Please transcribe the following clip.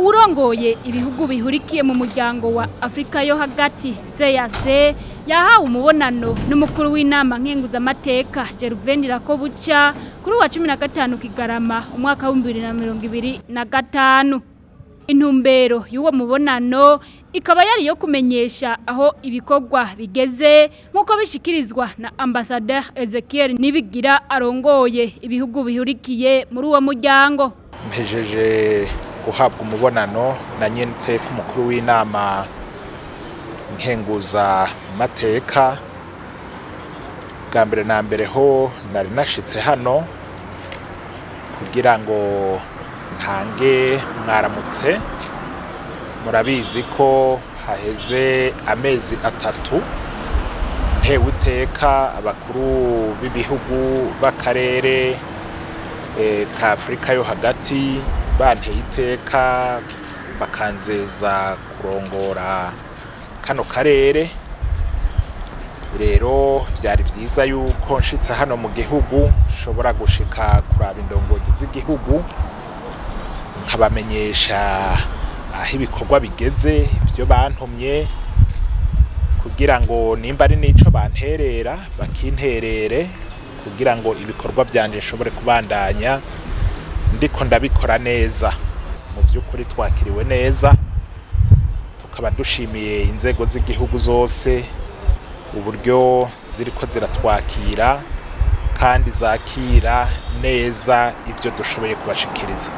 Uwurongoye ibihugu bihurikiye mu muryango wa Afrika yo hagati CAC yahawe umubonano n'umukuru w'inama Nkenguzamateka Gervais NDIRAKOBUCA kuri wa 15 Kigarama umwaka wa 2025. Intumbero y'uwo mubonano ikaba yari yo kumenyesha aho ibikorwa bigeze nk'uko bishikirizwa na Ambassadeur Ezéchiel NIBIGIRA arongoye ibihugu bihurikiye muri uwo muryango. Mpejeje guhabwa umubonano na nyenteka umukuru w'inama Nkenguzamateka. Bwa mbere na mbere ho nari nashitse hano kugira ngo ntange mwaramutse. Murabizi ko haheze amezi 3 ntewe iteka abakuru b'ibihugu b'akarere ka Afrika yo hagati banteye iteka bakanzeza kurongora kano karere. Rero byari byiza yuko nshitse hano mu gihugu shobora gushika kuraba indongozi z'igihugu nkabamenyesha aho ibikorwa bigeze, ivyo bantumye, kugira ngo nimba ari nico banterera bakinterere kugira ngo ibikorwa byanje nshobore kubandanya ndiko ndabikora neza. Mu by'ukuri twakiriwe neza, tukaba dushimiye inzego z'igihugu zose uburyo ziriko ziratwakira kandi zakira neza ivyo dushoboye kubashikiriza.